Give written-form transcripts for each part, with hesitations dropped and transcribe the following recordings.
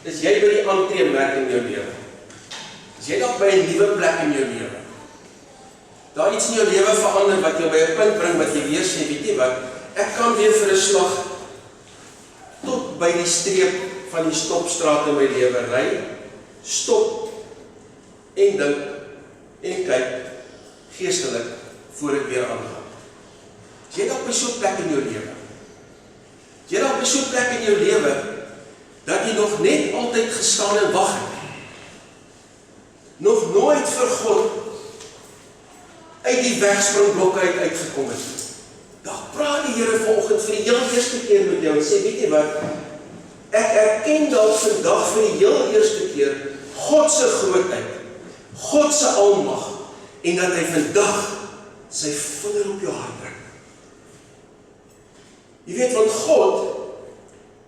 is jy by die aantreemerk in jou lewe. Is jy dalk by 'n nuwe plek in jou lewe. Daar iets in jou lewe verander wat jou by 'n punt bring wat jy weer sê, weet jy wat, ek kan weer vir 'n slag tot by die streep van die stopstraat in my lewe ry, stop en dink en kyk geestelik voor ek weer aangaan. Is jy dalk by so 'n plek in jou lewe? Is jy dalk by so 'n plek in jou lewe dat jy nog net altyd gestaan en wag het? Nog nooit vir God uit die wegspringblokke uitgekom het. Dan praat die Here vanoggend vir die heel eerste keer met jou en sê, weet jy wat, ek erken dalk vandag vir die heel eerste keer God se grootheid, God se almag, en dat hy vandag sy vinger op jou hart druk. Jy weet, want God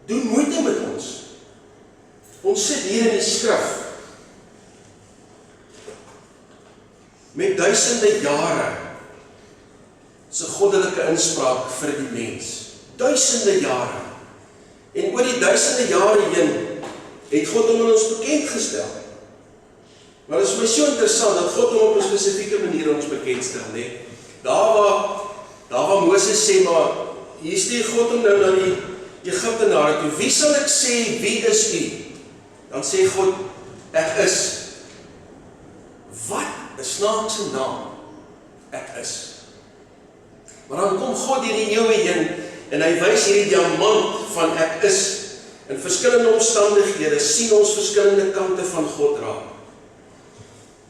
doen moeite met ons. Ons sit hier in die skrif met duisende jare se goddelike inspraak vir die mens. Duisende jare. En oor die duisende jare heen het God hom aan ons bekend gestel. Maar dit is my so interessant dat God hom op 'n spesifieke manier ons bekend stel, né? Daar waar Moses sê, maar hier stuur God hom nou na die Egiptenare toe. Wie sal ek sê, wie is u? Dan sê God, ek is. Wat 'n snaakse naam, ek is. Maar dan kom God deur die eeue heen en hy wys hierdie diamant van ek is. In verskillende omstandighede sien ons verskillende kante van God raak.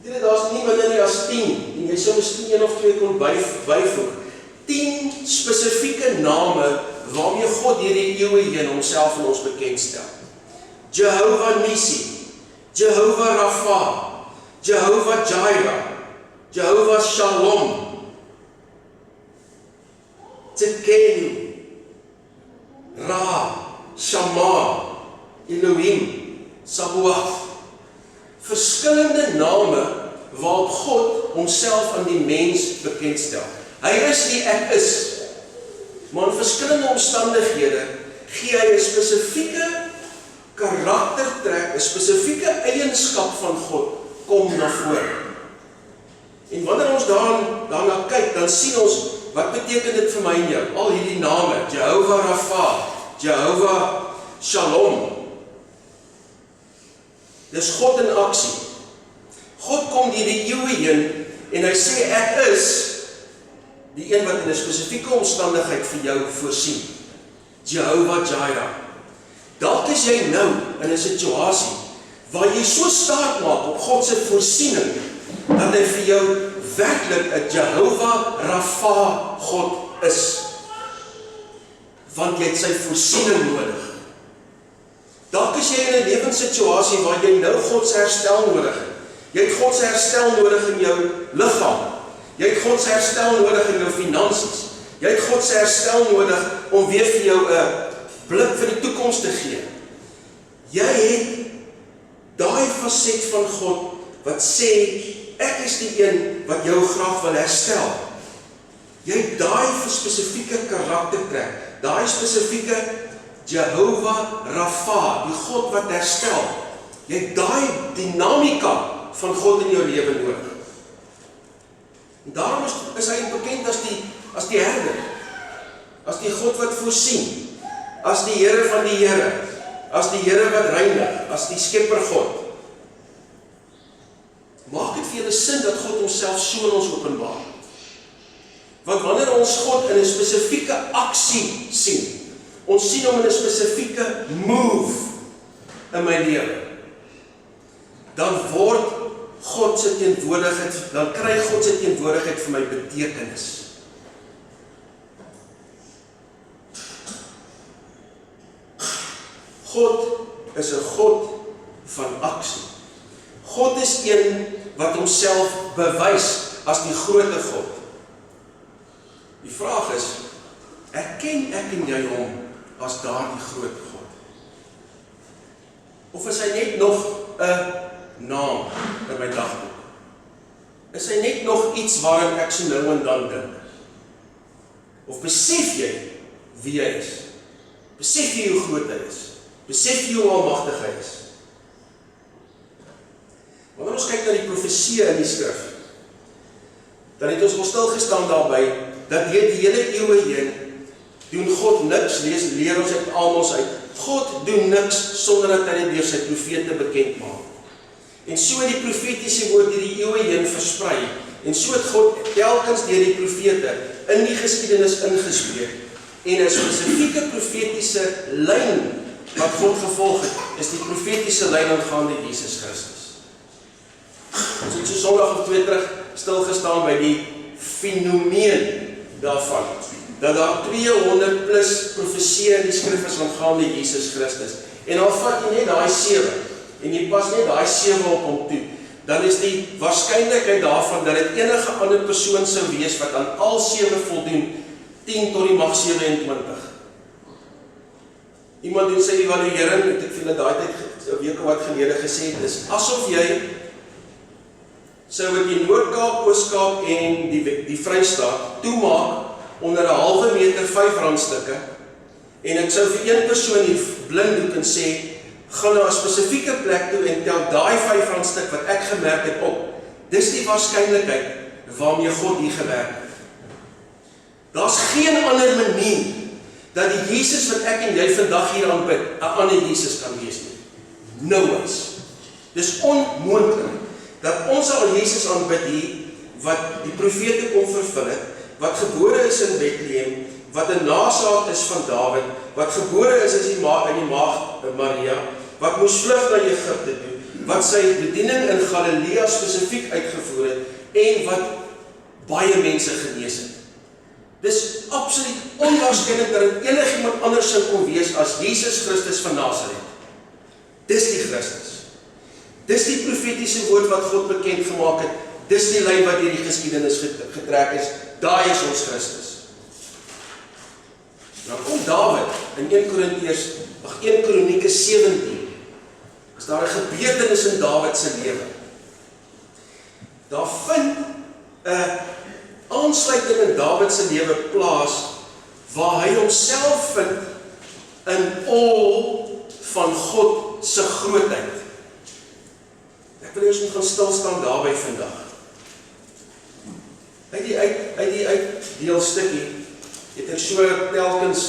Dit daar's nie minder nie as 10 en jy sou miskien 1 of 2 kon byvoeg. 10 spesifieke name waarmee God deur die eeue heen homself aan ons bekendstel. Jehovah Nissi, Jehovah Rapha, Jehovah Jireh, Jehovah Shalom, Tzidkenu, Ra, Shammah, Elohim, Sabaoth. Verskillende name waarop God homself aan die mens bekendstel. Hy is die ek is, maar in verskillende omstandighede gee hy 'n spesifieke karaktertrek, 'n spesifieke eienskap van God kom na vore. En wanneer ons daarna kyk, dan sien ons, wat beteken dit vir my en jou? Al hierdie name, Jehovah Rapha, Jehovah Shalom. Dis God in aksie. God kom deur die eeue heen en hy sê ek is die een wat in 'n spesifieke omstandigheid vir jou voorsien. Jehovah Jireh. Dalk is jy nou in 'n situasie waar jy so staat maak op God se voorsiening dat hy vir jou werklik 'n Jehovah Rapha God is. Want jy het sy voorsiening nodig. Dalk is jy in 'n lewenssituasie waar jy nou God se herstel nodig het. Jy het God se herstel nodig in jou liggaam. Jy het God se herstel nodig in jou finansies. Jy het God se herstel nodig om weer vir jou 'n blik vir die toekoms te gee. Jy het daai faset van God wat sê ek is die een wat jou graag wil herstel. Jy het daai spesifieke karaktertrek, daai spesifieke Jehovah Rapha, die God wat herstel. Jy het daai dinamika van God in jou lewe nodig. En daarom is hy bekend as die herder, as die God wat voorsien, as die Here van die Here, as die Here wat reinig, as die Skepper God. Maak dit vir julle sin dat God homself so in ons openbaar. Want wanneer ons God in 'n spesifieke aksie sien, ons sien hom in 'n spesifieke move in my lewe, dan word God se teenwoordigheid, dan kry God se teenwoordigheid vir my betekenis. God is 'n God van aksie. God is een wat homself bewys as die grootte God. Die vraag is, erken ek en jy hom as daardie groot God? Of is hy net nog 'n naam in my dagboek? Is hy net nog iets waaraan ek so nou en dan dink? Of besef jy wie hy is? Besef jy hoe groot hy is? Besef jy hoe almagtig hy is? Wanneer ons kyk na die profesie in die skrif, dan het ons al stilgestaan daarby, dat deur die hele eeue heen, doen God niks, leer ons uit Amos uit, God doen niks, sonder dat hy dit deur sy profete bekend maak. En so het die profetiese woord deur die eeue heen versprei, en so het God telkens deur die profete in die geskiedenis ingespreek, en 'n spesifieke profetiese lyn wat God gevolg het, is die profetiese lyn aangaande Jesus Christus. Ons het so Sondag of 2 terug stilgestaan by die fenomeen daarvan, dat daar 200 plus profesieë in die skrif is aangaande Jesus Christus. En al vat jy net daai 7, en jy pas net daai 7 op hom toe, dan is die waarskynlikheid daarvan dat dit enige ander persoon sou wees wat aan al 7 voldoen, 10 tot die mag 27. Iemand doen sy evaluering, het ek vir hulle daai tyd 'n week of wat gelede gesê het, is asof jy sou wat die Noord-Kaap, Oos-Kaap en die Vrystaat toemaak onder 'n halwe meter 5 randstukke, en ek sou vir een persoon hier blinddoek en sê, gaan na 'n spesifieke plek toe en tel daai 5 randstuk wat ek gemerk het op. Dis die waarskynlikheid waarmee God hier gewerk het. Daar's geen ander manier dat die Jesus wat ek en jy vandag hier aanbid, 'n ander Jesus kan wees nie. Nouwys. Dis onmoontlik dat ons al Jesus aanbid hier, wat die profete kom vervul het, wat gebore is in Bethlehem, wat 'n nasaat is van Dawid, wat gebore is uit die maagd Maria, wat moes vlug na Egipte toe, wat sy bediening in Galilea spesifiek uitgevoer het, en wat baie mense genees het. Dis absoluut onwaarskynlik dat dit enigiemand anders sou kon wees as Jesus Christus van Nasaret. Dis die Christus. Dis die profetiese woord wat God bekend gemaak het. Dis die lyn wat deur die geskiedenis getrek is. Daai is ons Christus. Nou kom Dawid in 1 Kronieke 17. Is daar 'n gebeurtenis in Dawid se lewe. Daar vind 'n aansluiting in Dawid se lewe plaas, waar hy homself vind in awe van God se grootheid. Ek wil eers moet gaan stilstaan daarby vandag. Uit die uitdeelstukkie het ek so telkens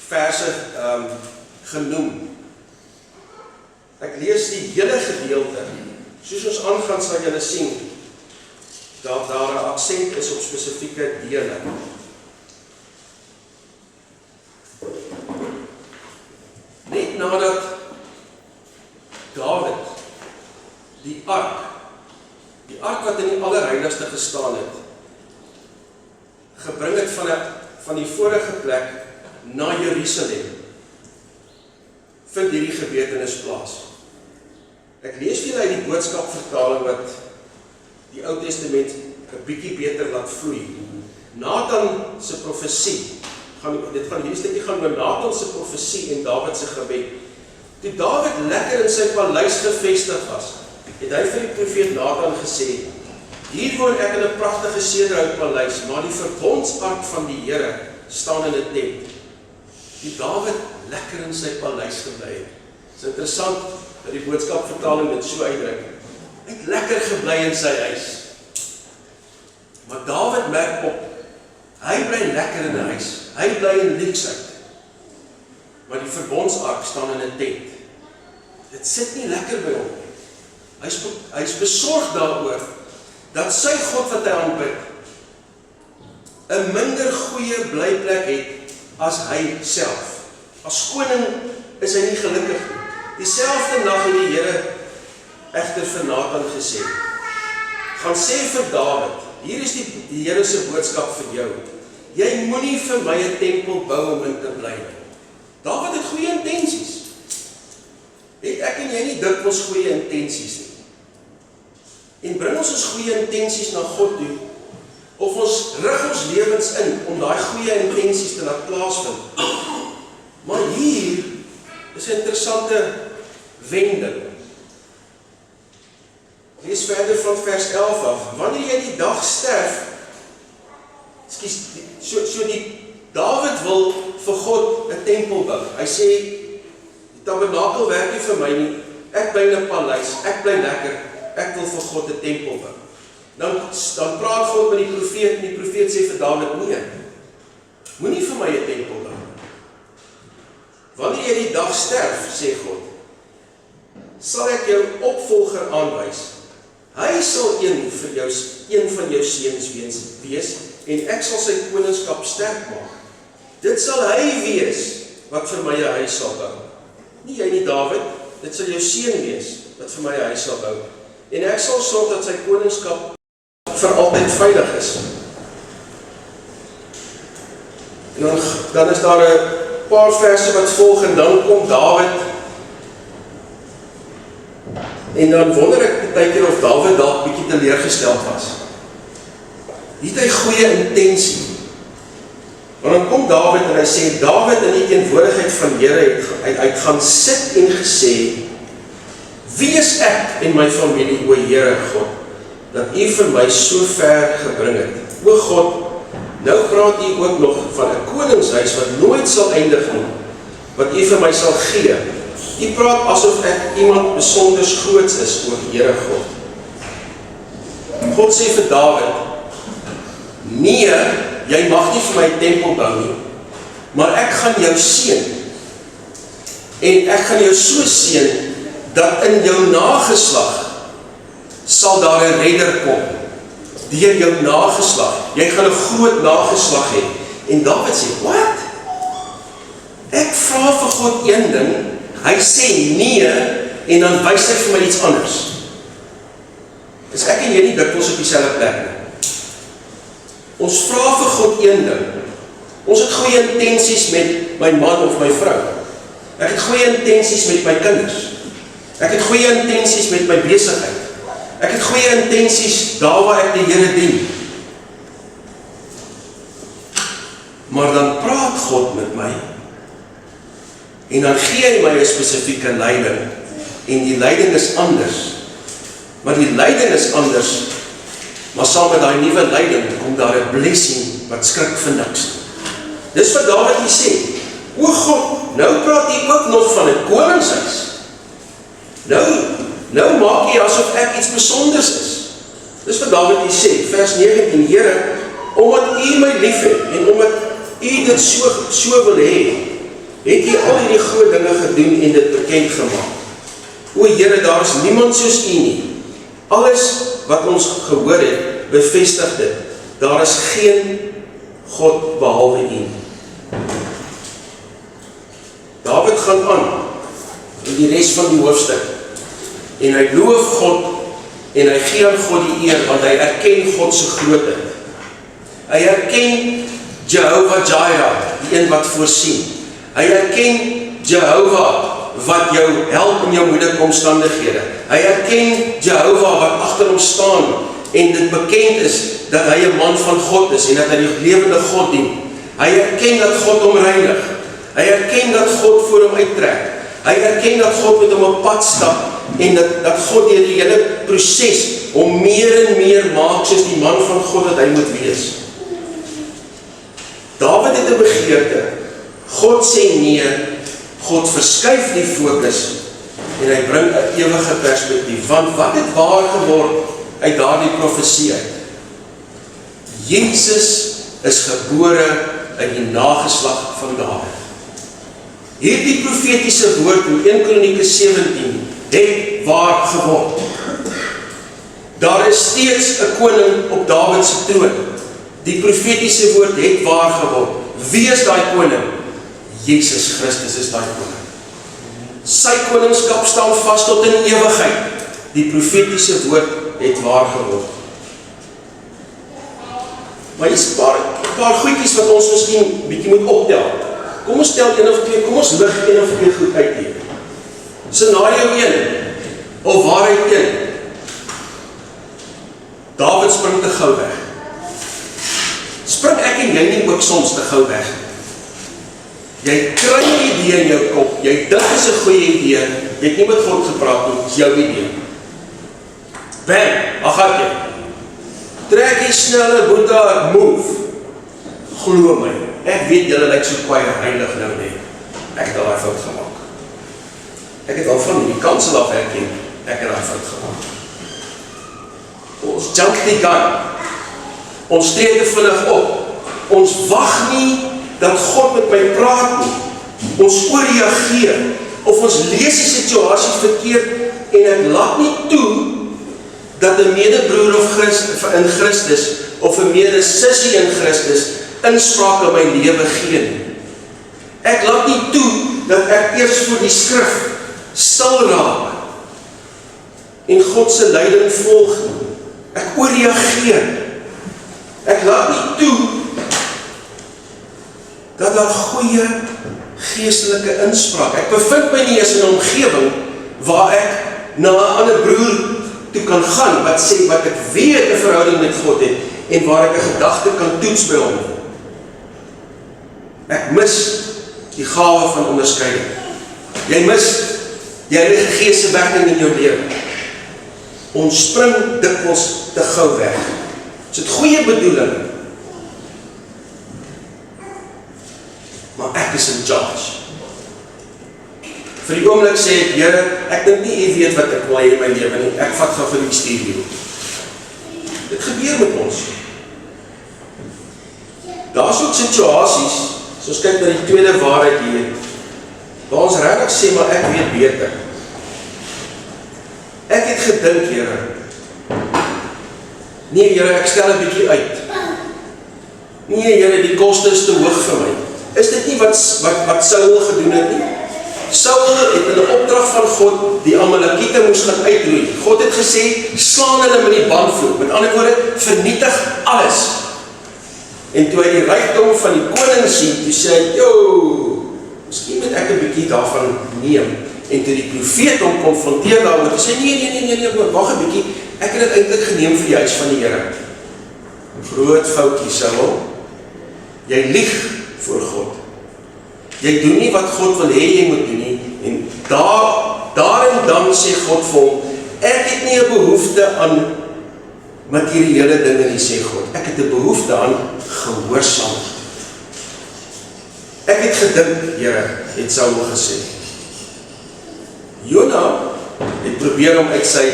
verse genoem. Ek lees die hele gedeelte. Soos ons aangaan sal julle sien dat daar 'n aksent is op spesifieke dele. Net nadat Dawid die ark wat in die allerheiligste gestaan het, gebring het van die vorige plek na Jerusalem, vind hierdie gebeurtenis plaas. Ek lees vir julle uit die boodskapvertaling wat die Ou Testament 'n bietjie beter laat vloei. Nathan se profesie, hierdie stukkie gaan oor Nathan se profesie en Dawid se gebed. Toe Dawid lekker in sy paleis gevestig was, het hy vir die profeet Nathan gesê, hier woon ek in 'n pragtige sederhout paleis, maar die verbondsark van die Here staan in 'n tent. Die Dawid lekker in sy paleis gebly het. Dit is interessant dat die boodskapvertaling dit so uitdruk. Hy het lekker gebly in sy huis. Maar Dawid merk op, hy bly lekker in 'n huis. Hy bly in luksheid. Maar die verbondsark staan in 'n tent. Dit sit nie lekker by hom. Hy is besorg daaroor dat sy God wat hy aanbid 'n minder goeie blyplek het as hy self. As koning is hy nie gelukkig nie. Dieselfde nag het die Here egter vir Nathan gesê, gaan sê vir Dawid, hier is die Here se boodskap vir jou. Jy moenie vir my 'n tempel bou om in te bly nie. Dawid het goeie intensies. Het ek en jy nie dikwels goeie intensies nie? En bring ons goeie intensies na God toe, of ons rig ons lewens in om daai goeie intensies te laat plaasvind. Maar hier is 'n interessante wending. Lees verder van vers 11 af. Wanneer jy die dag sterf, so die Dawid wil vir God 'n tempel bou. Hy sê, die tabernakel werk nie vir my nie, ek bly in 'n paleis, ek bly lekker, ek wil vir God 'n tempel bou. Dan praat God met die profeet, en die profeet sê vir Dawid, nee, moenie vir my 'n tempel bou. Wanneer jy die dag sterf, sê God, sal ek jou opvolger aanwys. Hy sal een van jou seuns wees, en ek sal sy koningskap sterk maak. Dit sal hy wees, wat vir my 'n huis sal bou. Nie jy nie, Dawid, dit sal jou seun wees, wat vir my 'n huis sal bou. En ek sal sorg dat sy koningskap vir altyd veilig is. En dan is daar 'n paar verse wat volg, en dan kom Dawid, en dan wonder ek baie keer of Dawid dalk bietjie teleurgesteld was. Het hy goeie intensie. Want dan kom Dawid en hy sê, Dawid in die teenwoordigheid van Here het gaan sit en gesê, wie is ek en my familie, o Here God, dat U vir my so ver gebring het. O God, nou praat U ook nog van 'n koningshuis wat nooit sal eindig nie, wat U vir my sal gee. U praat asof ek iemand besonders groots is, o Here God. God sê vir Dawid, nee, jy mag nie vir my 'n tempel bou nie, maar ek gaan jou seën. En ek gaan jou so seën, dat in jou nageslag sal daar 'n redder kom. Deur jou nageslag. Jy gaan 'n groot nageslag hê. En Dawid sê, wat? Ek vra vir God een ding, hy sê nee, en dan wys hy vir my iets anders. Is ek en jy nie dikwels op dieselfde plek nie? Ons vra vir God een ding. Ons het goeie intensies met my man of my vrou. Ek het goeie intensies met my kinders. Ek het goeie intensies met my besigheid. Ek het goeie intensies daar waar ek die Here dien. Maar dan praat God met my, en dan gee hy my 'n spesifieke leiding, en die leiding is anders. Maar die leiding is anders, maar saam met daai nuwe leiding kom daar 'n blessing wat skrik vir niks. Dis wat Dawid hier sê, o God, nou praat U ook nog van 'n koningshuis. Nou maak U asof ek iets besonders is. Dis wat Dawid hier sê, vers 19, Here, omdat U my liefhet, en omdat U dit so wil hê, het U al hierdie groot dinge gedoen en dit bekend gemaak. O Here, daar is niemand soos U nie. Alles wat ons gehoor het, bevestig dit. Daar is geen God behalwe U. Dawid gaan aan in die res van die hoofstuk, en hy loof God, en hy gee aan God die eer, want hy erken God se grootheid. Hy erken Jehovah Jireh, die een wat voorsien. Hy erken Jehovah, wat jou help in jou moeilike omstandighede. Hy erken Jehovah wat agter hom staan, en dit bekend is, dat hy 'n man van God is, en dat hy die lewende God dien. Hy erken dat God hom reinig. Hy erken dat God voor hom uittrek. Hy erken dat God met hom op pad stap, en dat God deur die hele proses hom meer en meer maak soos die man van God wat hy moet wees. Dawid het 'n begeerte. God sê nee, God verskuif die fokus, en hy bring 'n ewige perspektief. Want wat het waar geword uit daardie profesie uit? Jesus is gebore uit die nageslag van Dawid. Hierdie profetiese woord in 1 Kronieke 17 het waar geword. Daar is steeds 'n koning op Dawid se troon. Die profetiese woord het waar geword. Wie is daai koning? Jesus Christus is daai koning. Sy koningskap staan vas tot in ewigheid. Die profetiese woord het waar geword. Maar hier is 'n paar goedjies wat ons miskien bietjie moet optel. Kom ons tel een of twee, kom ons lig een of twee goed uit hier. Scenario 1, of waarheid 1. Dawid spring te gou weg. Spring ek en jy nie ook soms te gou weg? Jy kry 'n idee in jou kop, jy dink dit is 'n goeie idee, jy het nie met God gepraat nie, dis jou idee. Bam, waar gaan jy? Trek jy sneller, Boeta, move. Glo my, ek weet julle lyk so kwaai heilig nou net. Ek het daai fout gemaak. Ek het al van die kansel af herken, ek het daai fout gemaak. Ons jump die gun. Ons tree te vinnig op. Ons wag nie dat God met my praat nie. Ons oorreageer. Of ons lees die situasie verkeerd en ek laat nie toe dat 'n medebroer in Christus of 'n medesissie in Christus inspraak in my lewe gee nie. Ek laat nie toe dat ek eers voor die skrif stil raak en God se leiding volg nie. Ek oorreageer. Ek laat nie toe dat daar goeie geestelike inspraak. Ek bevind my nie eens in 'n omgewing waar ek na 'n ander broer toe kan gaan wat sê wat ek weet 'n verhouding met God het en waar ek 'n gedagte kan toets by hom. Ek mis die gawe van onderskeiding. Jy mis die Heilige Gees se werking in jou lewe. Ons spring dikwels te gou weg. Ons het goeie bedoeling, maar ek is in charge. Vir die oomblik sê ek, Here, ek dink nie u weet wat ek wil hê in my lewe nie. Ek vat gou vir die stuurwiel. Dit gebeur met ons. Daar's ook situasies, as ons kyk na die tweede waarheid hier, waar ons regtig sê, maar ek weet beter. Ek het gedink, Here, nee, Here, ek stel 'n bietjie uit. Nee, Here, die koste is te hoog vir my. Is dit nie wat Saul gedoen het nie? Saul het in 'n opdrag van God die Amalekiete moes gaan uitroei. God het gesê, slaan hulle met die bandvloer. Met ander woorde, vernietig alles. En toe hy die rykdom van die koning sien, toe sê hy, miskien moet ek 'n bietjie daarvan neem. En toe die profeet hom konfronteer daaroor, toe sê nee, wag 'n bietjie, ek het dit eintlik geneem vir die huis van die Here. Groot foutjie, Saul. Jy lieg voor God. Jy doen nie wat God wil hê jy moet doen nie. En daar en dan sê God vir hom, ek het nie 'n behoefte aan materiële dinge nie, sê God. Ek het 'n behoefte aan gehoorsaamheid. Ek het gedink, Here, het Saul gesê. Jona het probeer om uit sy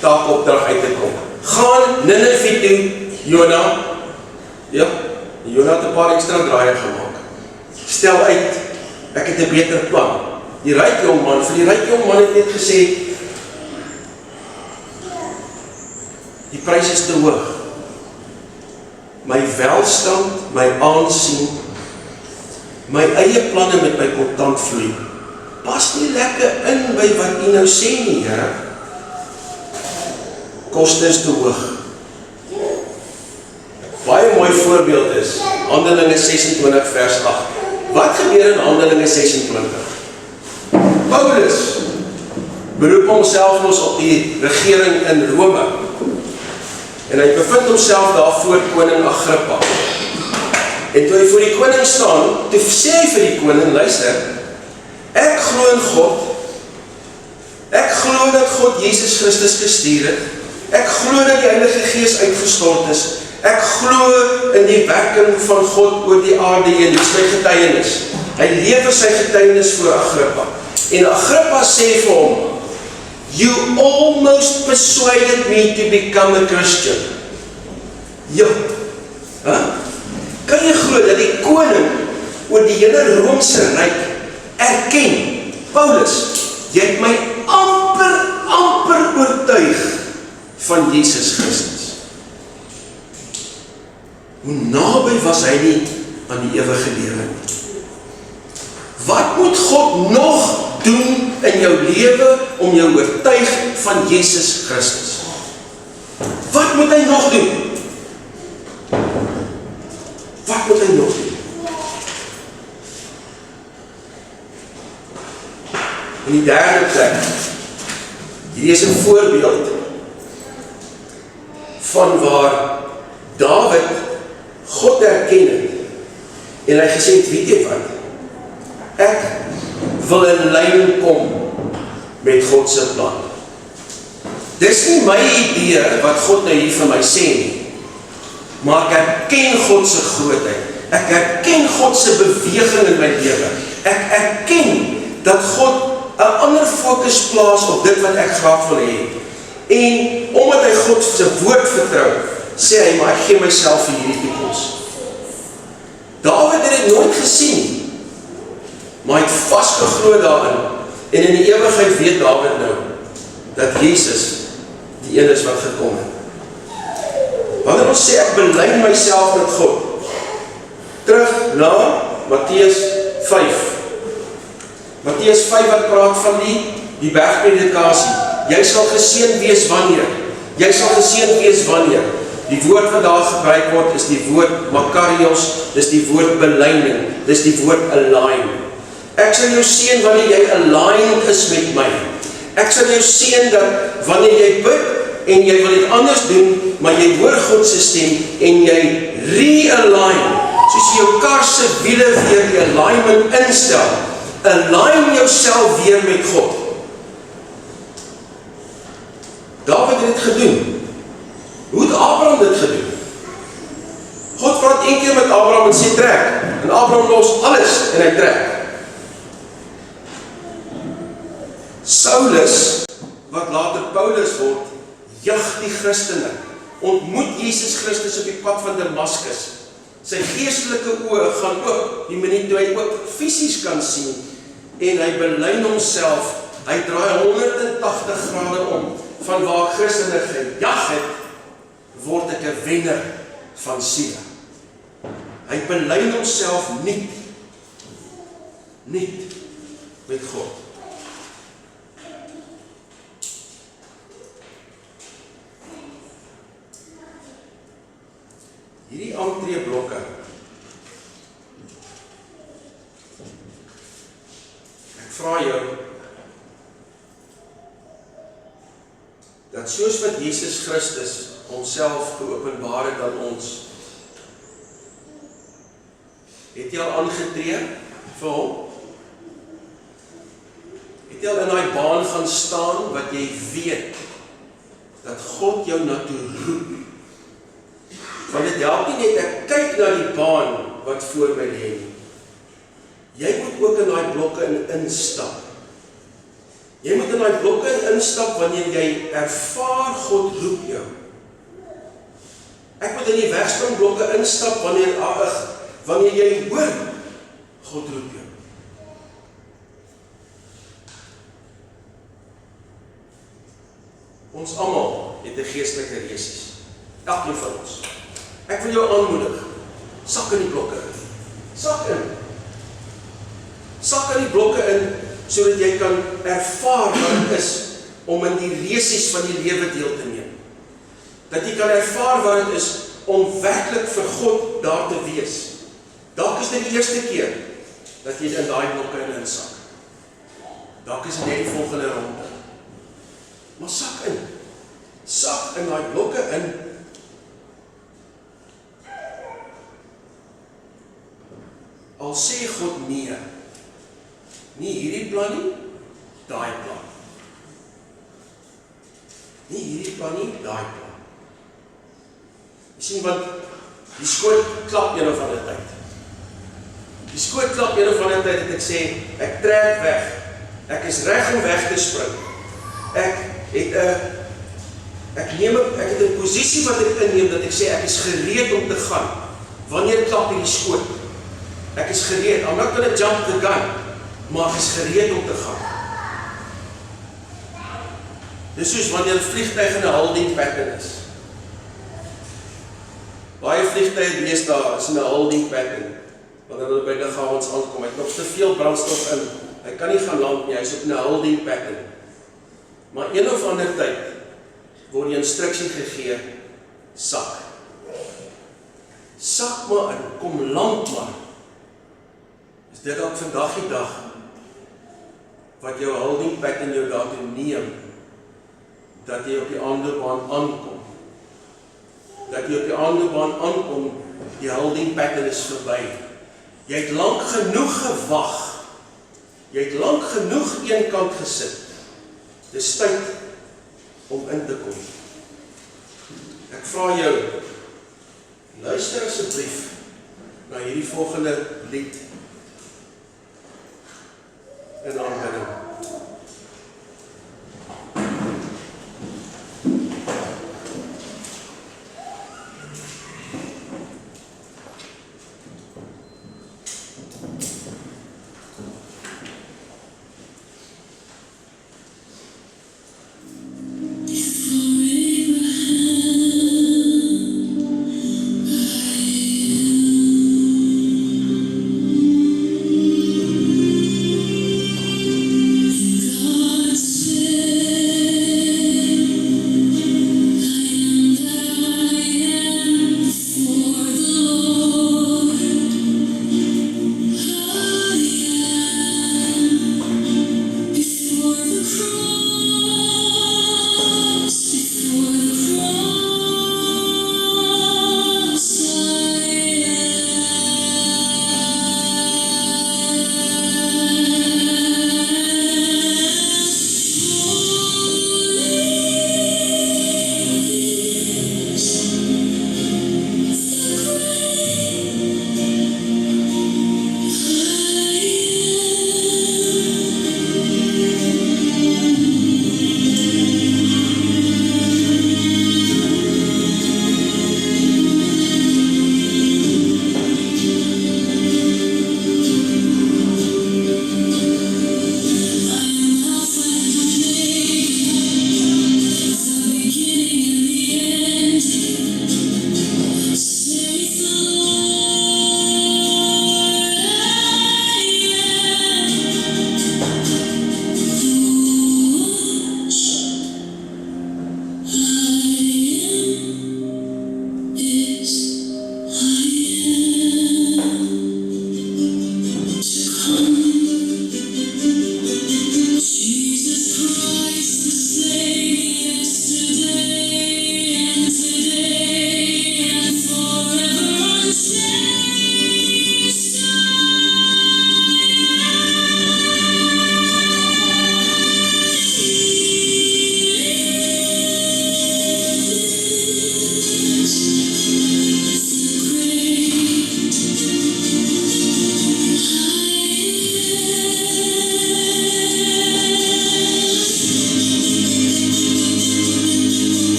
taakopdrag uit te kom. Gaan Ninive toe, Jona. Ja, Jona het 'n paar ekstra draaie gemaak. Stel uit, ek het 'n beter plan. Die ryk jong man, vir die ryk jong man het net gesê, die prys is te hoog. My welstand, my aansien, my eie planne met my kontantvloei, pas nie lekker in by wat u nou sê nie, Here. Koste is te hoog. Baie mooi voorbeeld is, Handelinge 26 vers 8. Wat gebeur in Handelinge 26? Paulus beroep homself ons op die regering in Rome. En hy bevind homself daar voor koning Agrippa. En toe hy voor die koning staan, toe sê hy vir die koning, luister, ek glo in God, ek glo dat God Jesus Christus gestuur het, ek glo dat die Heilige Gees uitgestort is, ek glo in die werking van God oor die aarde en dis my getuienis. Hy lewer sy getuienis voor Agrippa. En Agrippa sê vir hom, you almost persuaded me to become a Christian. Ja, kan jy glo dat die koning oor die hele Romeinse ryk erken, Paulus, jy het my amper oortuig van Jesus Christus. Hoe naby was hy nie aan die ewige lewe? Wat moet God nog doen in jou lewe om jou oortuig van Jesus Christus? Wat moet hy nog doen? Wat moet hy nog doen? In die derde plek, hier is 'n voorbeeld van waar Dawid God erken het en hy gesê het, weet jy wat? Ek wil in lyn kom met God se plan. Dis nie my idee wat God nou hier vir my sê nie, maar ek erken God se grootheid. Ek erken God se beweging in my lewe. Ek erken dat God 'n ander fokus plaas op dit wat ek graag wil hê. En omdat hy God se woord vertrou, sê hy, maar ek gee myself vir hierdie toekoms. Dawid het dit nooit gesien nie, maar hy het vasgeglo daarin, en in die ewigheid weet Dawid nou, dat Jesus die een is wat gekom het. Wanneer ons sê ek bely myself met God, terug na Matteus 5. Matteus 5 wat praat van die bergpredikasie. Jy sal geseën wees wanneer. Jy sal geseën wees wanneer. Die woord wat daar gebruik word is die woord makarios, dis die woord belyning, dis die woord align. Ek sal jou seën wanneer jy aligned is met my. Ek sal jou seën dat wanneer jy bid en jy wil dit anders doen, maar jy hoor God se stem en jy realign, soos jy jou kar se wiele weer die alignment instel. Align jouself weer met God. Dawid het dit gedoen. Hoe het Abraham dit gedoen? God praat een keer met Abraham en sê trek. En Abraham los alles en hy trek. Saulus, wat later Paulus word, jag die Christene, ontmoet Jesus Christus op die pad van Damaskus. Sy geestelike oë gaan oop, die minuut toe hy ook fisies kan sien, en hy belyn homself, hy draai 180 grade om, van waar Christene gejag het, word ek 'n wenner van siele. Hy belyn homself nie met God. Hierdie aantreeblokke ek vra jou dat soos wat Jesus Christus homself geopenbaar het aan ons, het jy al aangetree vir hom? Het jy al in daai baan gaan staan wat jy weet dat God jou na toe roep? Want dit help nie net ek kyk na die baan wat voor my lê nie. Jy moet ook in daai blokke instap. Jy moet in daai blokke instap wanneer jy ervaar God roep jou. Ek moet in die wegspringblokke instap wanneer jy hoor God roep jou. Ons almal het 'n geestelike reisies. Elkeen van ons. Ek wil jou aanmoedig, sak in die blokke in. Sak in. Sak in die blokke in, sodat jy kan ervaar wat dit is om in die reisies van die lewe deel te neem. Dat jy kan ervaar wat dit is om werklik vir God daar te wees. Dalk is dit die eerste keer dat jy in daai blokke insak. Dalk is dit net die volgende ronde. Maar sak in. Sak in daai blokke in. Al sê God nee, nie hierdie plan nie, daai plan. Nie hierdie plan nie, daai plan. Jy sien, want die skoot klap een of ander tyd. Die skoot klap een of ander tyd, en ek sê, ek trek weg. Ek is reg om weg te spring. Ek het 'n posisie wat ek inneem, dat ek sê, ek is gereed om te gaan. Wanneer klap hierdie skoot? Ek is gereed, I'm not gonna jump the gun, maar ek is gereed om te gaan. Dis soos wanneer 'n vliegtuig in 'n holding pattern is. Baie vliegtuie deesdae is in 'n holding pattern, wanneer hulle by lughawens aankom, hy het nog te veel brandstof in, hy kan nie gaan land nie, hy is op 'n holding pattern. Maar een of ander tyd word die instruksie gegee, sak. Sak maar in, kom land maar. Is dit ook vandag die dag wat jou holding pattern jou daartoe neem, dat jy op die aandebaan aankom. Dat jy op die aandebaan aankom, die holding pattern is verby. Jy het lank genoeg gewag. Jy het lank genoeg een kant gesit. Dis tyd om in te kom. Ek vra jou, luister asseblief na hierdie volgende lied in aanbidding.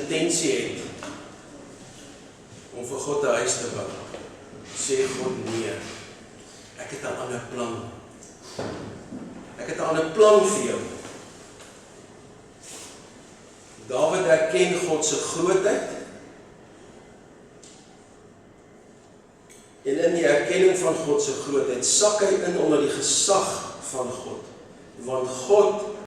intensie het om vir God 'n huis te bou, sê God nee, ek het 'n ander plan. Ek het 'n ander plan vir jou. Dawid erken God se grootheid, en in die erkenning van God se grootheid sak hy in onder die gesag van God, want God